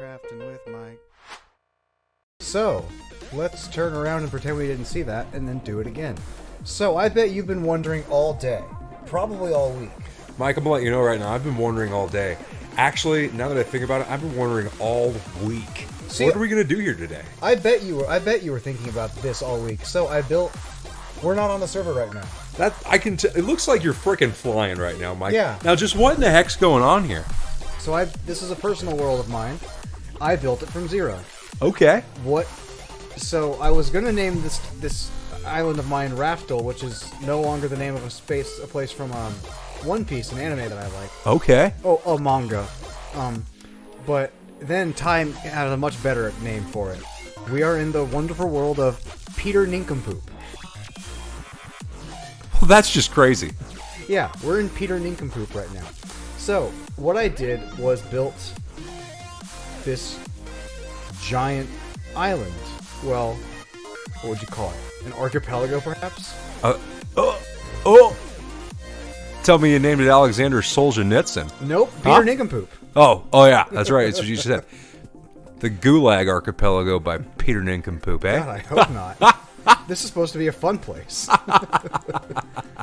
Crafting with Mike. So, let's turn around and pretend we didn't see that, and then do it again. So, I bet you've been wondering all day. Probably all week. Mike, I'm gonna let you know right now, I've been wondering all day. Actually, now that I think about it, I've been wondering all week. See, what are we gonna do here today? I bet you were thinking about this all week. So, we're not on the server right now. It looks like you're freaking flying right now, Mike. Yeah. Now, just what in the heck's going on here? So, this is a personal world of mine. I built it from zero. Okay. So I was gonna name this island of mine Raftel, which is no longer the name of a place from One Piece, an anime that I like. Okay. Oh, a manga. But then Time had a much better name for it. We are in the wonderful world of Peter Nincompoop. Well, that's just crazy. Yeah, we're in Peter Nincompoop right now. So what I did was built this giant island. Well, what would you call it? An archipelago, perhaps? Tell me you named it Alexander Solzhenitsyn. Nope, Peter Nincompoop. Oh yeah, that's right. That's what you said. The Gulag Archipelago by Peter Nincompoop, eh? God, I hope not. This is supposed to be a fun place.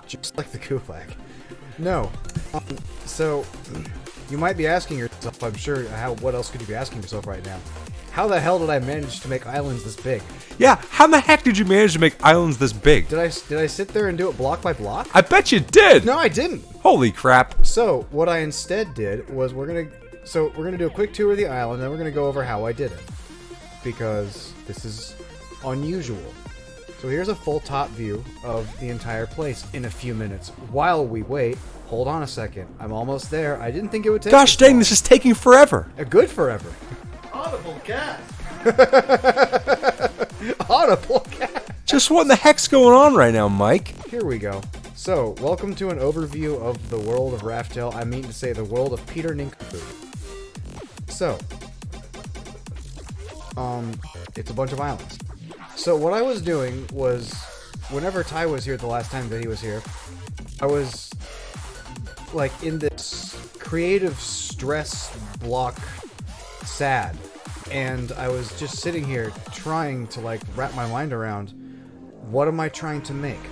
Just like the Gulag. No. So, you might be asking yourself, I'm sure, what else could you be asking yourself right now? How the hell did I manage to make islands this big? Yeah, how the heck did you manage to make islands this big? Did I sit there and do it block by block? I bet you did! No, I didn't! Holy crap. So, what I instead did was we're gonna do a quick tour of the island, and then we're gonna go over how I did it. Because this is unusual. So here's a full top view of the entire place in a few minutes. While we wait, hold on a second. I'm almost there. I didn't think it would take Gosh dang, this is taking forever. A good forever. Audible cat. Audible cat. Just what in the heck's going on right now, Mike? Here we go. So, welcome to an overview of the world of Raftel. I mean to say the world of Peter Nincompoop. So, it's a bunch of islands. So what I was doing was, whenever Ty was here the last time that he was here, I was like in this creative stress block sad, and I was just sitting here trying to like wrap my mind around what am I trying to make?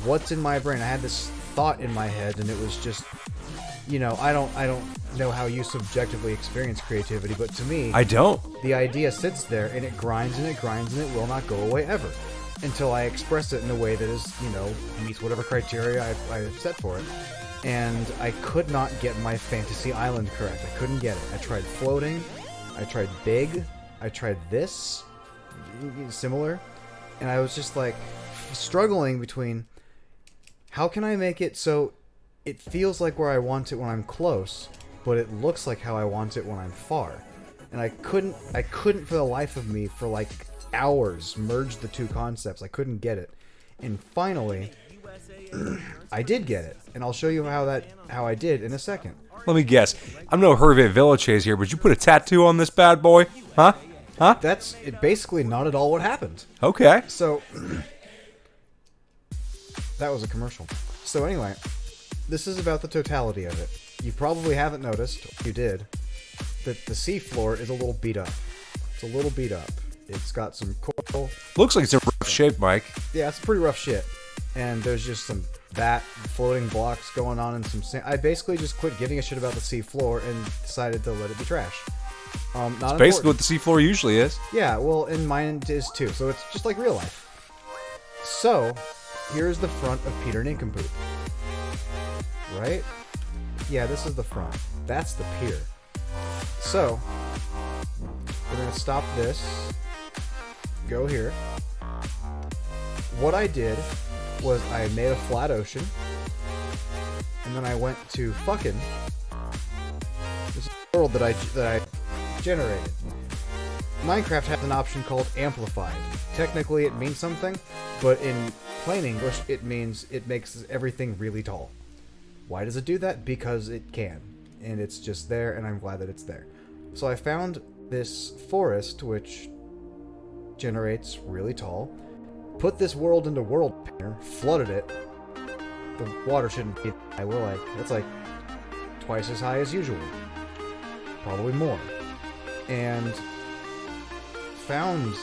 What's in my brain? I had this thought in my head, and it was just, you know, I don't know how you subjectively experience creativity, but to me, I don't. the idea sits there and it grinds and it grinds and it will not go away ever until I express it in a way that is, you know, meets whatever criteria I set for it. And I could not get my fantasy island correct. I couldn't get it. I tried floating, I tried big, I tried this, similar, and I was just like struggling between how can I make it so it feels like where I want it when I'm close, but it looks like how I want it when I'm far. And I couldn't for the life of me, for like hours, merge the two concepts. I couldn't get it. And finally, I did get it. And I'll show you how I did in a second. Let me guess. I'm no Hervé Villachez here, but you put a tattoo on this bad boy? Huh? That's basically not at all what happened. Okay. So, that was a commercial. So anyway, this is about the totality of it. You probably haven't noticed, you did, that the seafloor is a little beat up. It's a little beat up. It's got some coral. Looks like it's in rough shape, Mike. Yeah, it's pretty rough shit. And there's just some floating blocks going on and some sand. I basically just quit giving a shit about the seafloor and decided to let it be trash. Not Basically what the seafloor usually is. Yeah, well, and mine is too. So it's just like real life. So, here's the front of Peter Nincompoop. Right? Yeah, this is the front. That's the pier. So, we're going to stop this. Go here. What I did was I made a flat ocean. And then I went to fucking this world that I generated. Minecraft has an option called amplified. Technically it means something, but in plain English it means it makes everything really tall. Why does it do that? Because it can. And it's just there, and I'm glad that it's there. So I found this forest, which generates really tall. Put this world into world painter, flooded it. The water shouldn't be high. We're like, it's like twice as high as usual. Probably more. and found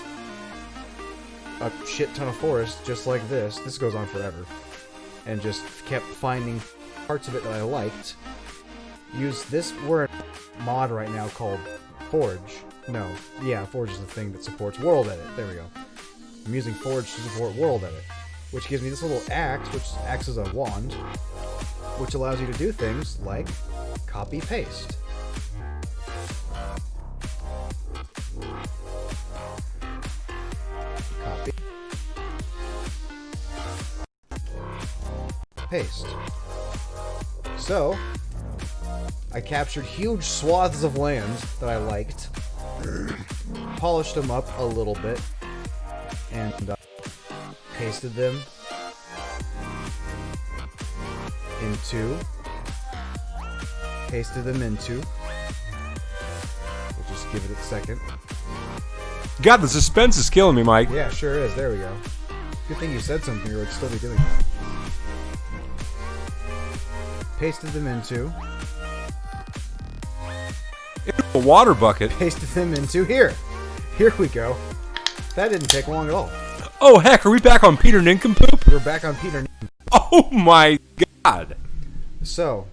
a shit ton of forest just like this. This goes on forever. And just kept finding parts of it that I liked. Use this, we're in a mod right now called Forge. No, yeah, Forge is the thing that supports World Edit. There we go. I'm using Forge to support World Edit, which gives me this little axe, which acts as a wand, which allows you to do things like copy-paste. Copy. Paste. So, I captured huge swaths of land that I liked, polished them up a little bit, and pasted them into. We'll just give it a second. God, the suspense is killing me, Mike. Yeah, sure is. There we go. Good thing you said something, or I'd still be doing that. Pasted them into. A water bucket. Pasted them into here. Here we go. That didn't take long at all. Oh, heck, are we back on Peter Nincompoop? We're back on Peter. Oh, my God. So,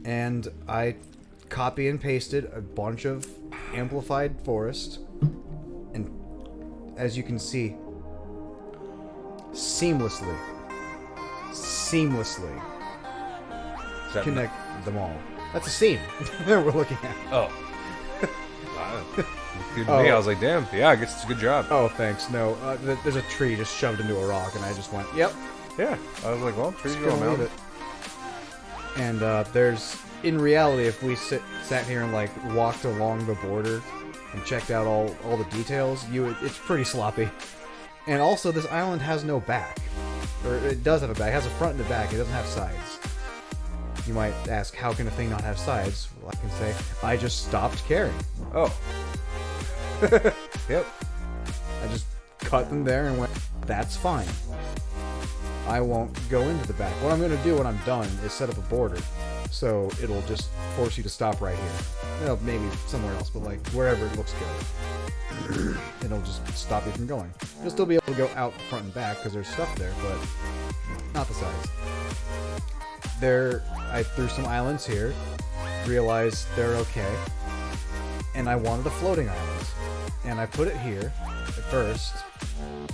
and I copy and pasted a bunch of amplified forest, and as you can see, seamlessly connect them all. That's a seam that we're looking at. Oh. Good to me. I was like, damn, yeah, I guess it's a good job. Oh, thanks. No, there's a tree just shoved into a rock, and I just went, yep. Yeah. I was like, well, tree's Just going gonna leave out. it. And there's, in reality, if we sat here and like walked along the border and checked out all the details, it's pretty sloppy. And also, this island has no back, or it does have a back. It has a front and a back. It doesn't have sides. You might ask, how can a thing not have sides? Well, I can say, I just stopped caring. Oh. Yep. I just cut them there and went, that's fine. I won't go into the back. What I'm going to do when I'm done is set up a border. So it'll just force you to stop right here. You know, maybe somewhere else, but like wherever it looks good. It'll just stop you from going. You'll still be able to go out front and back because there's stuff there, but not the sides. I threw some islands here, realized they're okay, and I wanted a floating island. And I put it here at first,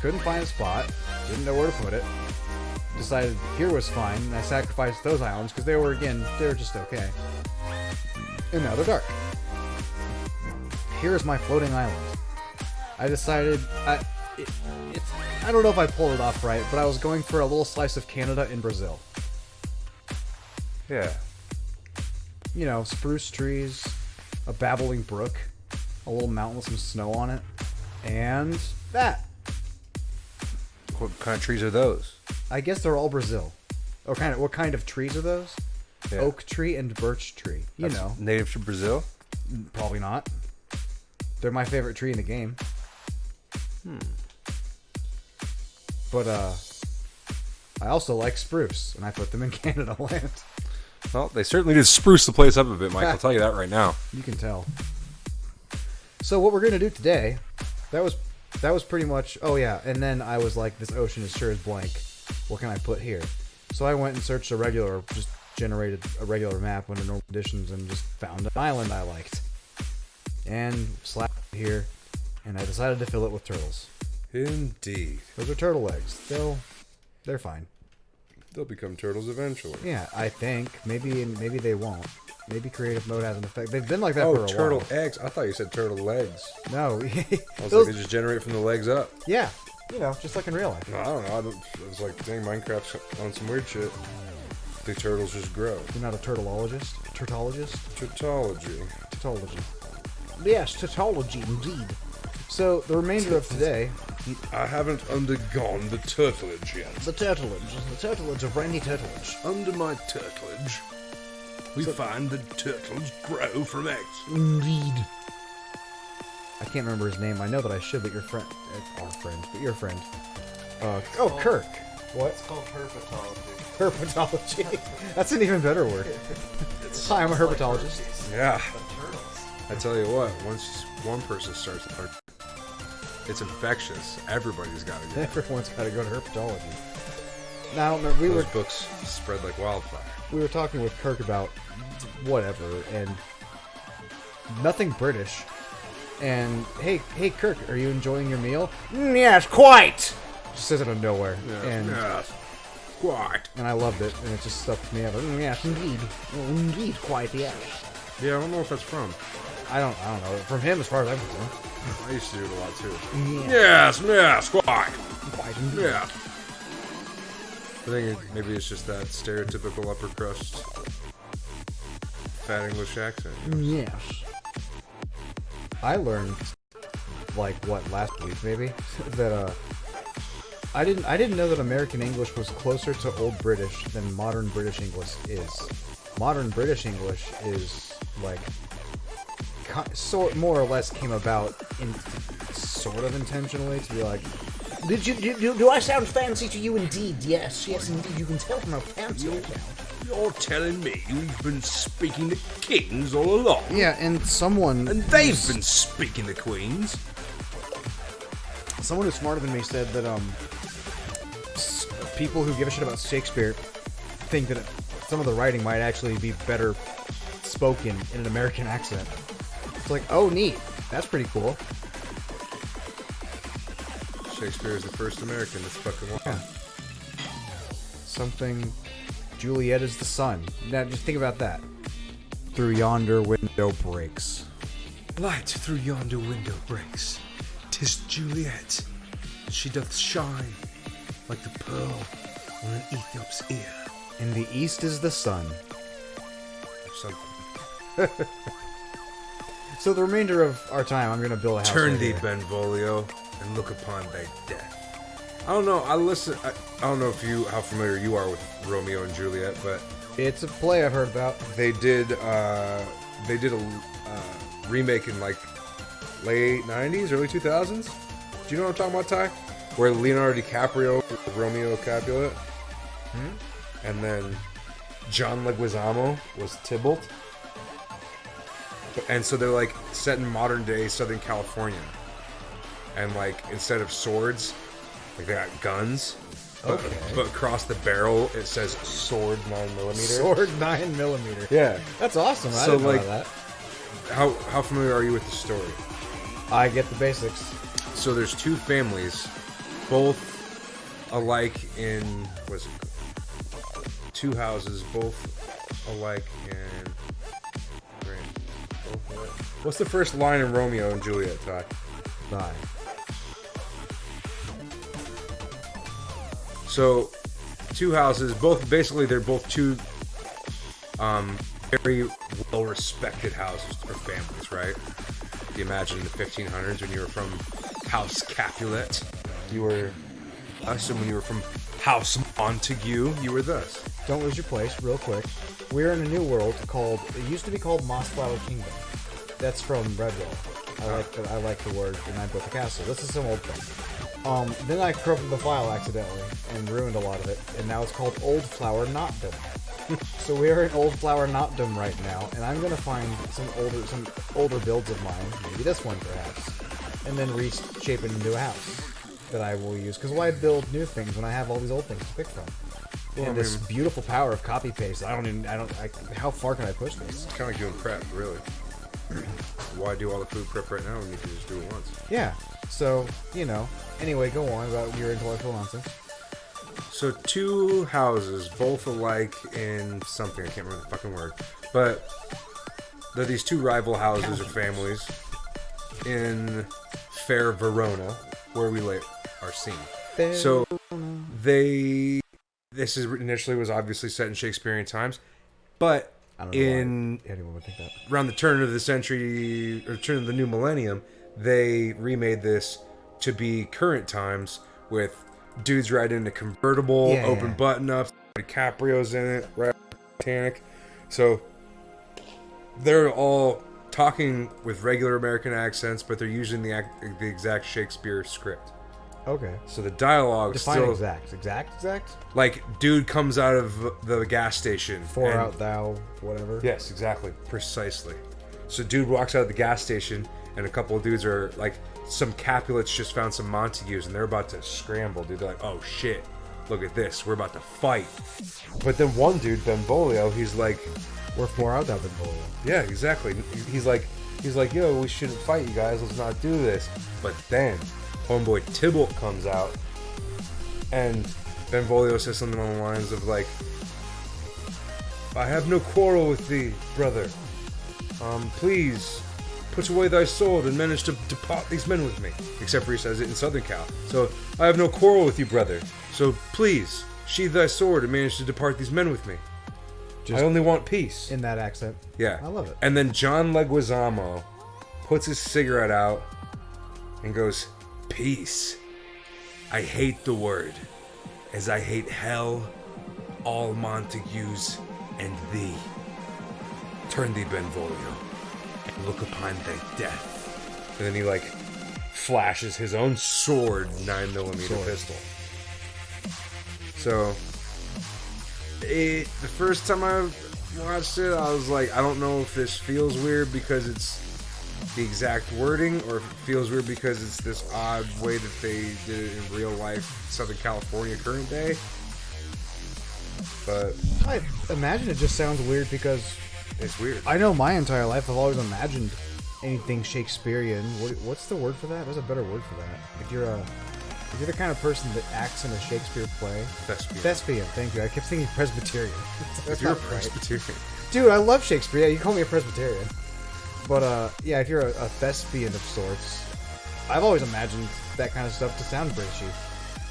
couldn't find a spot, didn't know where to put it, decided here was fine, and I sacrificed those islands because they were just okay. And now they're dark. Here's my floating island. I decided, I don't know if I pulled it off right, but I was going for a little slice of Canada in Brazil. Yeah. You know, spruce trees, a babbling brook, a little mountain with some snow on it, and that. What kind of trees are those? I guess they're all Brazil. What kind of trees are those? Yeah. Oak tree and birch tree. That's native to Brazil? Probably not. They're my favorite tree in the game. But I also like spruce, and I put them in Canada land. Well, they certainly did spruce the place up a bit, Mike. I'll tell you that right now. You can tell. So what we're gonna do today, that was pretty much. Oh yeah, and then I was like, this ocean is sure as blank. What can I put here? So I went and searched just generated a regular map under normal conditions and just found an island I liked, and slapped it here, and I decided to fill it with turtles. Indeed. Those are turtle eggs. They're fine. They'll become turtles eventually. Yeah, I think maybe they won't. Maybe creative mode has an effect. They've been like that for a while. Oh, turtle eggs. I thought you said turtle legs. No. I was like, they just generate from the legs up. Yeah. You know, just like in real life. No, I don't know. I was like, dang, Minecraft's on some weird shit. The turtles just grow. You're not a turtleologist? Turtologist? Tautology. Tautology. Yes, tautology indeed. So, the remainder of today... I haven't undergone the turtleage yet. The turtleage of Randy Turtleage. Under my turtleage, we find that turtles grow from eggs. Indeed. I can't remember his name. I know that I should, but your friend... our friend, but your friend. Kirk. What? It's called herpetology. Herpetology. That's an even better word. Hi, I'm a herpetologist. Yeah. The turtles. I tell you what, once one person starts to learn, it's infectious. Everybody's got to go. Everyone's got to go to herpetology. Now, Those books spread like wildfire. We were talking with Kirk about whatever, and nothing British. And, hey, Kirk, are you enjoying your meal? Yes, quite! Just says it out of nowhere. Yes, quite. And I loved it, and it just stuck with me ever. Yes, indeed. Indeed, quite, yes. Yeah, I don't know if that's from. I don't know. From him, as far as I'm concerned. I used to do it a lot too. Yeah. Yes, quite. Quite indeed. Yeah. I think maybe it's just that stereotypical upper crust fat English accent. Yes. I learned, last week maybe, that I didn't know that American English was closer to Old British than modern British English is. Modern British English is more or less came about in sort of intentionally to be like, do I sound fancy to you? Indeed, yes, indeed. You can tell from how fancy I sound. You're telling me you've been speaking to kings all along? Yeah, and they've been speaking to queens. Someone who's smarter than me said that people who give a shit about Shakespeare think that some of the writing might actually be better spoken in an American accent. It's like, oh, neat. That's pretty cool. Shakespeare is the first American. That's fucking wild. Yeah. Something. Juliet is the sun. Now, just think about that. Through yonder window breaks. Light through yonder window breaks. 'Tis Juliet. She doth shine like the pearl on an Ethiop's ear. In the east is the sun. Or something. So the remainder of our time, I'm gonna build a house. Turn right thee, here. Benvolio, and look upon thy death. I don't know. I don't know how familiar you are with Romeo and Juliet, but It's a play I've heard about. they did a remake in like late '90s, early 2000s. Do you know what I'm talking about, Ty? Where Leonardo DiCaprio was Romeo Capulet, and then John Leguizamo was Tybalt. And so they're like set in modern day Southern California, and like instead of swords, like they got guns. Okay. But across the barrel it says sword 9mm. Sword 9mm. Yeah. That's awesome. I So, didn't know like- that. How familiar are you with the story? I get the basics. So there's two families, both alike in two houses, both alike in. What's the first line in Romeo and Juliet, Ty? Die. So, two houses, they're both two very well-respected houses or families, right? If you imagine in the 1500s when you were from House Capulet, you were us, and when you were from House Montague, you were thus. Don't lose your place, real quick. We're in a new world it used to be called Mossflower Kingdom. That's from Redwall. I like the word, and I built a castle. This is some old thing. Then I corrupted the file accidentally and ruined a lot of it, and now it's called Old Flower Notdom. So we are in Old Flower Notdom right now, and I'm gonna find some older builds of mine, maybe this one perhaps, and then reshape it into a house that I will use. Because why build new things when I have all these old things to pick from? And this beautiful power of copy paste. How far can I push this? It's kind of like doing prep, really. Why do all the food prep right now when you can just do it once? Yeah. So, Anyway, go on about your intellectual nonsense. So two houses, both alike in something, I can't remember the fucking word. But they're these two rival houses or families in fair Verona, where we are seen. So this is initially was obviously set in Shakespearean times, but I don't know why anyone would think that. around the turn of the century, or turn of the new millennium, they remade this to be current times with dudes riding in a convertible, open button-ups, DiCaprio's in it, right? Titanic. So they're all talking with regular American accents, but they're using the exact Shakespeare script. Okay. So the dialogue Define still exact. like dude comes out of the gas station. For out thou, whatever. Yes, exactly, precisely. So dude walks out of the gas station, and a couple of dudes are like, some Capulets just found some Montagues, and they're about to scramble, dude. They're like, oh shit, look at this, we're about to fight. But then one dude, Benvolio, he's like, We're 4 out of Benvolio. yeah, exactly. He's like, yo, we shouldn't fight, you guys. Let's not do this. But then, homeboy Tybalt comes out, and Benvolio says something on the lines of like, I have no quarrel with thee, brother. Please, put away thy sword and manage to depart these men with me. Except for he says it in Southern Cal. So, I have no quarrel with you, brother. So, please, sheathe thy sword and manage to depart these men with me. Just I only want peace. in that accent. Yeah. I love it. And then John Leguizamo puts his cigarette out and goes, peace. I hate the word, as I hate hell, all Montagues, and thee. Turn thee, Benvolio, and look upon thy death. And then he, like, flashes his own sword 9mm pistol. So, the first time I watched it, I was like, I don't know if this feels weird because it's the exact wording, or if it feels weird because it's this odd way that they did it in real life, Southern California, current day. But I imagine it just sounds weird because it's weird. I know my entire life I've always imagined anything Shakespearean. What's the word for that? There's a better word for that. If you're the kind of person that acts in a Shakespeare play. Thespian, thank you. I kept thinking Presbyterian. If you're a Presbyterian. Right. Dude, I love Shakespeare. Yeah, you call me a Presbyterian. But, yeah, if you're a thespian of sorts, I've always imagined that kind of stuff to sound Britishy.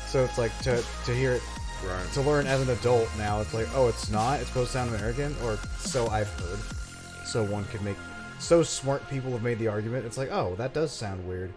So it's like, to hear it, Right. to learn as an adult now, it's like, oh, it's not? It's supposed to sound American? Or so I've heard. So one could make... So smart people have made the argument. It's like, oh, that does sound weird.